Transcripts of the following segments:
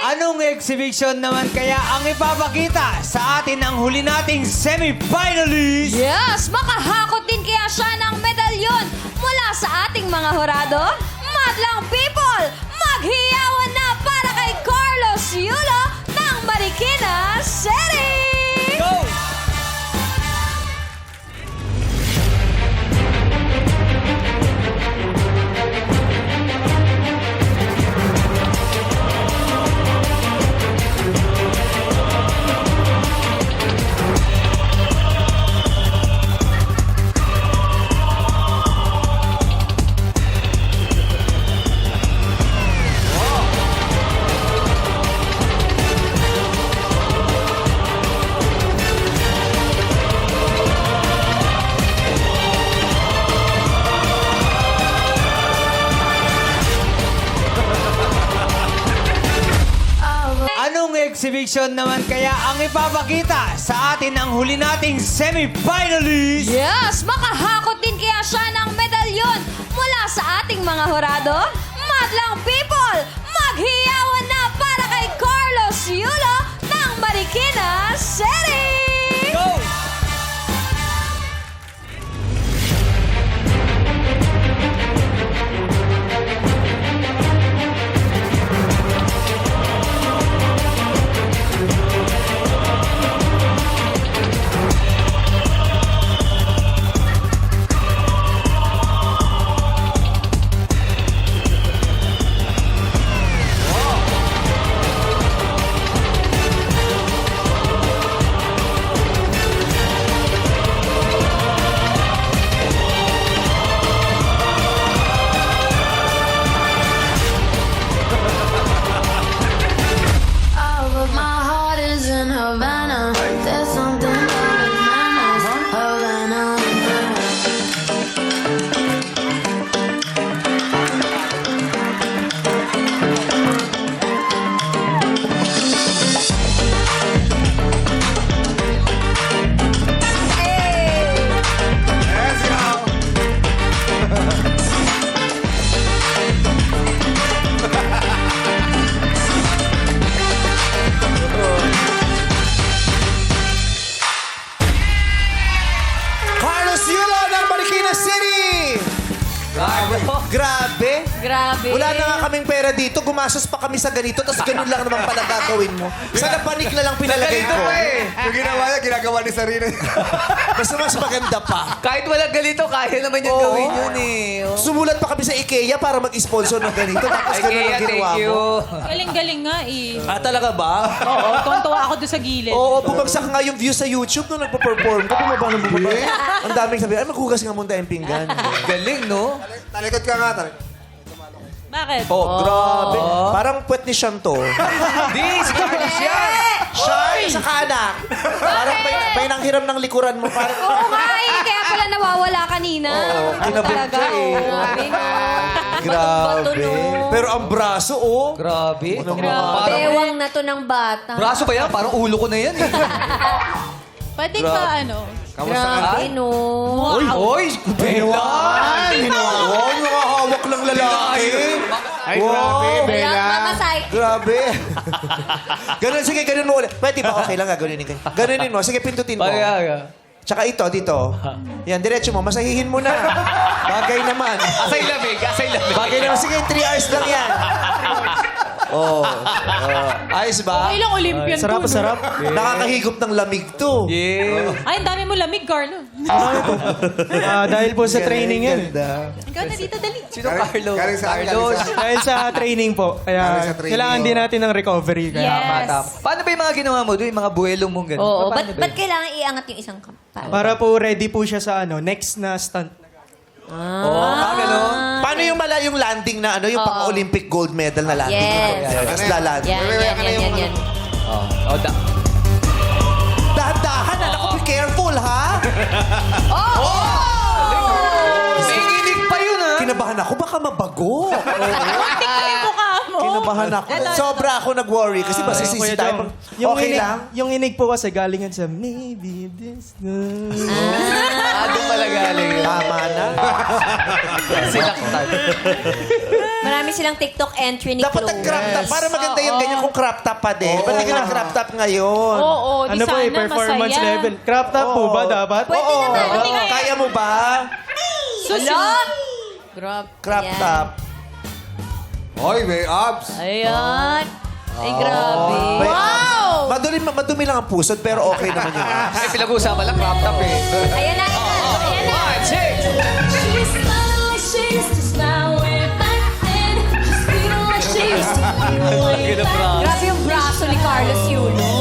Anong exhibition naman kaya ang ipapakita sa atin ng huli nating semi-finalist? Yes, makahakot din kaya siya ng medalyon mula sa ating mga horado? Madlang people, maghiyawan na para kay Carlos Yulo ng Marikina City! Go! Anong exhibition naman kaya ang ipapakita sa atin ng huli nating semi-finalist? Yes, makahakot din kaya siya ng medalyon mula sa ating mga horado? Madlang people, maghiyawan na para kay Carlos Yulo ng Marikina City! Go! But my heart is in Havana. There's something about Havana. Havana. Carlos Yulo ng Marikina City! Grabe! Grabe. Wala na nga kaming pera dito, gumastos pa kami sa ganito, tapos ganun lang naman pala gagawin mo. Sa napanik na lang pinalagay ko. Yung ginawa niya, ginagawa ni Sarina. Basta mas maganda pa. Kahit walang ganito, kaya naman yung Oo. gawin yun eh. Sumulat pa kami sa IKEA para mag-sponsor ng ganito, tapos ganun Kaya, ang ginawa thank you. mo. Galing-galing nga eh. Ah, talaga ba? Oo, tuwan-tuwa ako doon sa gilid. Oo, bumagsak nga yung views sa YouTube nung nagpa-perform ko. Bumaba ng bumaba. Ang daming sabi, ay maghugas nga muna tayong pinggan. Galing, no? Talikod ka nga, talikod. Bakit? Oh, grabe. Parang puwet ni Shanto. Di, si Carlos yan! Shy! Sa kanak. Parang may nanghiram ng likuran mo. Parang, Oo nga eh, kaya pala nawawala kanina. Oo, kinabog talaga, siya eh. oo, grabe no. grabe. Pero ang braso, oh. Grabe. Grabe. Bewang na to ng bata. Braso ba yan? Parang ulo ko na yan eh. Pwede ba ano? Grabe no. Oy! Bella! Wow, nakahawak ng lalaki. Ay, grabe, Bella. Mamasay. Grabe. Ganun, sige, ganun mo ulit. Pwede ba? Okay lang, ganunin ka. Ganunin mo. Sige, pindutin mo. Tsaka ito, dito. Yan, diretso mo. Masahihin mo na. Bagay naman. Asay lamig, asay lamig. Bagay naman. Sige, 3 hours lang yan. Oh. Ayos ba? Okay lang, Olympian Sarap, to, no? sarap. Nakakahigop ng lamig to. Yeah. Ay, ang dami mo lamig, Carlo. Dahil po sa training yan. Ganda. Ikaw na dito, dali. Sino Carlos? Galing saan? Carlos. Galing Dahil sa training po. Galing Kaya sa training, kailangan din natin ng recovery. Kaya Yes. Paano ba yung mga ginawa mo doon? Yung mga buwelo mong gano'n? Oo, Paano ba ba't yun? kailangan iangat yung isang kampa? para po ready po siya sa next na stunt. Gano'n? Paano yung yung landing na yung Oo. pang-Olympic gold medal na landing? Yes. Tapos laland. Yan. Oh, Dahan-dahan, anak ko, be careful, ha? May inig pa yun, ha? Kinabahan ako, baka mabago. Yung mukha mo. Kinabahan ako. Sobra ako nag-worry kasi basta Kuya sisi tayo. Jong, yung Okay inig, lang? Yung inig po kasi galing yan sa maybe this love. Doon pala galing yun. Tama na. Sinaktan. Marami silang TikTok entry ni Dapat Chloe. ang crop top. Para maganda yung ganyan kung crop top pa din. Ba't di ka nag-crop top ngayon? Oo, di Ano po sana, performance masaya. level. Crop top po ba dapat? Pwede Oo. naman. Pwede nga yan. Kaya mo ba? Susunod. Grab. Crop Ayan. top. Hoy, may abs. Ayan. Ay, grabe. Wow! Madumi lang ang pusod, pero okay naman yun. Ay, pinag-uusapan lang, crop top eh. Ayan na, ayan na. Ayan na. 1, 6. Grabe yung braso ni Carlos Yulo.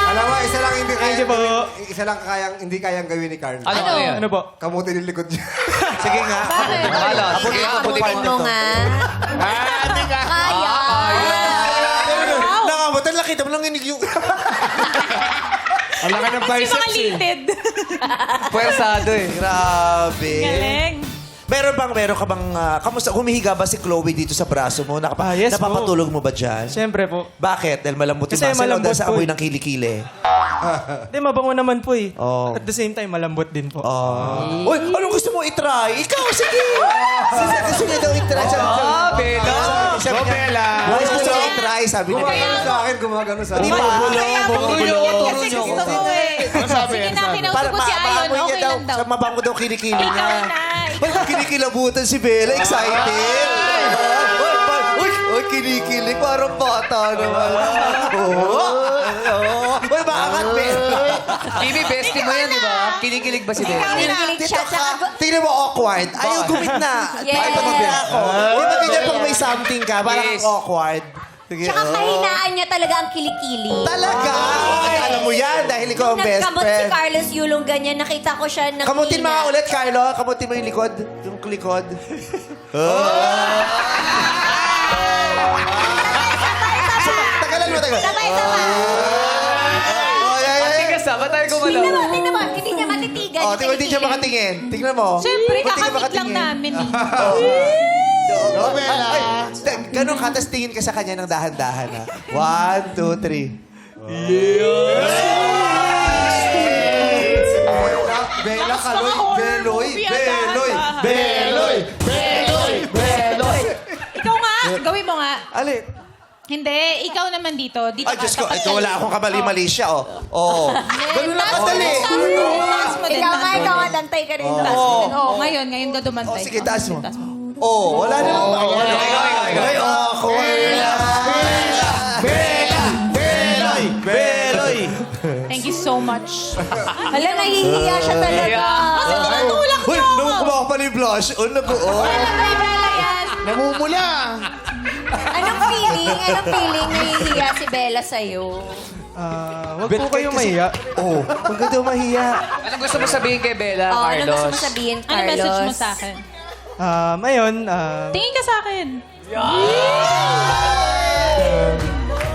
Alam mo, isa lang hindi Thank you po. isa lang hindi kayang gawin ni Carl. Ano yan? Ano po? Kamutin yung likod niya. Sige nga. Nakala. Sige, Abutin mo nga. Kaya. Nangamutan, nakita mo lang yung... Ang laki ng Kasi biceps mga eh. litid. Puwersado eh. Grabe. Galing. Meron ka bang, kamusta, humihiga ba si Chloe dito sa braso mo? Yes po. Napapatulog mo ba dyan? Siyempre po. Bakit? Dahil malambot yung Kasi muscle o malambot dahil sa po amoy eh. ng kilikili? Hindi, mabango naman po eh. Oh. At the same time, malambot din po. Uy, anong gusto mo itry? Ikaw, sige! Gusto niya daw itry. Bella. Sabi niya, Bella. Boys, gusto mo itry, sabi niya. Gumagano sa akin, gumagano sa Di akin. ba? Turo nyo ako, turo Kasi nyo gusto ako. ko eh. Sige na, kinausap ko si Ayon. maamoy niya Okay lang daw. Sa mabango daw kilikili Ikaw niya. na. Uy, kinikilabutan si Bella. Excited. Uy, kinikilig. Parang bata naman. Uy, maangat, Bella. Kimi, bestie mo yan, di ba? Kinikilig ba si Bella? Kinikilig Dito siya. ka. Tingnan mo, awkward. Ayaw gumit na. Yes. Ay, pagkabila ako. Di ba ganyan pag may something ka, parang Yes. awkward. Sige, Tsaka oh. kahinaan niya talaga ang kilikili. Talaga? Alam mo yan dahil ikaw ang best Nagkamot si friend. Carlos Yulong ganyan. Nakita ko siya na Kamutin mo nga ulit, Carlo. Kamutin mo yung likod. Yung likod. Tagalan mo, tagalan. Sabay-sabay. Oh, yeah, yeah. Tigas ah, ba't tayo gumalaw? Tingnan mo. Hindi niya matitigan. Oh, tingnan mo, di siya makatingin. Tingnan mo. Siyempre, Ba't di ka kakamit lang makatingin? namin eh. Ay, ganun ka, tapos tingin ka sa kanya ng dahan-dahan. Ha? 1, 2, 3. Bella, Kaloy, Beloy, Beloy! Beloy. Ikaw nga, gawin mo nga. Ali. Hindi, ikaw naman dito. Dito Ay, Diyos ko. tapat Ito ka. wala akong kamali-mali siya, oh. Oo. Ganun lang kadali. Taas mo din. Ikaw nga, taas mo ikaw din. nga, dantay ka rin. Taas mo din. Oo, ngayon ka Oh, dumantay. sige, taas mo. Taas mo. Oh, wala na. Ay, awkward. Beloy! Thank you so much. Hala, nahihiya siya talaga. Tutulak Uy, niyo ako. nung kumakas pa ni blush, nag-o. Ay, Bella yan. Namumula. Anong feeling nahihiya si Bella sa'yo? Wag po kayong mahiya. Oh, huwag ka daw mahiya. Anong gusto mo sabihin kay Bella, Oh, ano Carlos? gusto mo sabihin, Ano Carlos? message mo sa akin? Ngayon, Tingin ka sa akin.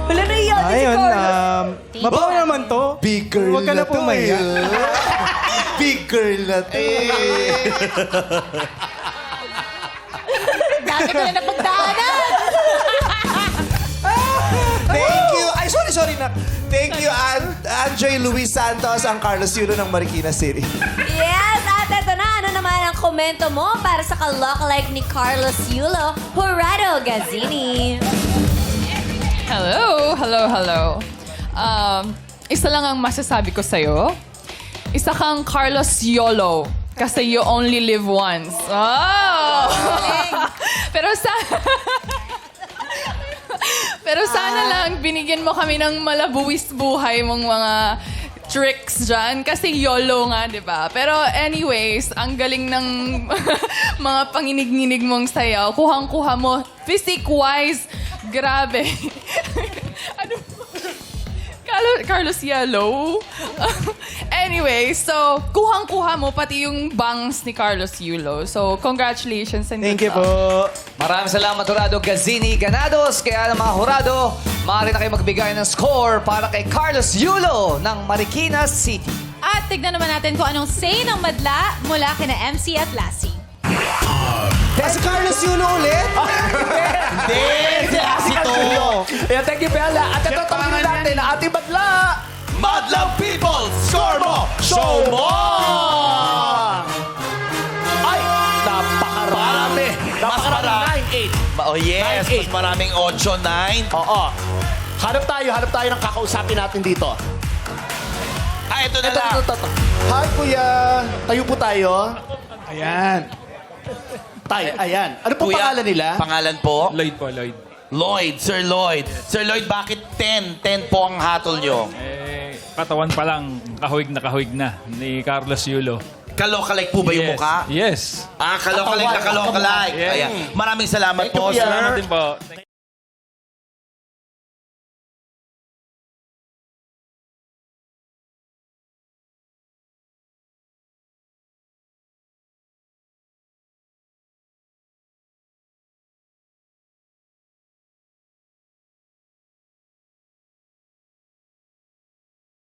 Wala, nahihiya din si ngayon, Carlos. mabango naman to. Big girl Huwag ka na po mahiya. Big girl na to. Dati ko na napagdaanan. Thank you. Ay, sorry na. Thank you, Andre Luis Santos, ang Carlos Yulo ng Marikina City. Yes, at eto na. Ano naman ang komento mo para sa ka-lookalike ni Carlos Yulo, Jurado Gazzini? Hello. Isa lang ang masasabi ko sa'yo. Isa kang Carlos Yolo. Kasi you only live once. Oh! Pero sana lang binigyan mo kami ng malabuwis buhay mong mga tricks dyan. Kasi YOLO nga, di ba? Pero anyways, ang galing ng mga panginig-nginig mong sayaw. Kuhang-kuha mo. Physique-wise, grabe. Ano? Carlos Yellow. Anyway, so, kuhang-kuha mo pati yung bangs ni Carlos Yulo. So, congratulations and Thank you good luck. po. Maraming salamat, Jurado Gazzini Ganados. Kaya mga Jurado, maaari na kayo magbigay ng score para kay Carlos Yulo ng Marikina City. At tignan naman natin kung anong say ng madla mula kina MC at Lassie. Si Carlos Yulo ulit? Ayan, thank you, Bella. At ito, tawagin natin ang ating badla. Madlang people, score mo! Show mo! Ay, napakarami. Napakarami. 9-8. Oh yes, 9-8. mas maraming 8, 9. Oo. Hanap tayo ng kakausapin natin dito. Ah, ito na lang. Ito. Hi, kuya. Tayo po tayo. Ayan. Ayan. Ano po Kuya, pangalan nila? Pangalan po? Lloyd po, Lloyd. Lloyd, Sir Lloyd. Sir Lloyd, bakit 10? 10 po ang hatol nyo. Katawan pa lang, kahawig na ni Carlos Yulo. Kalokalike po ba yung mukha? Yes. Ah, kalokalike na kalokalike. Yes. Ayan. Maraming salamat Thank you, po, kuya. sir. Salamat din po.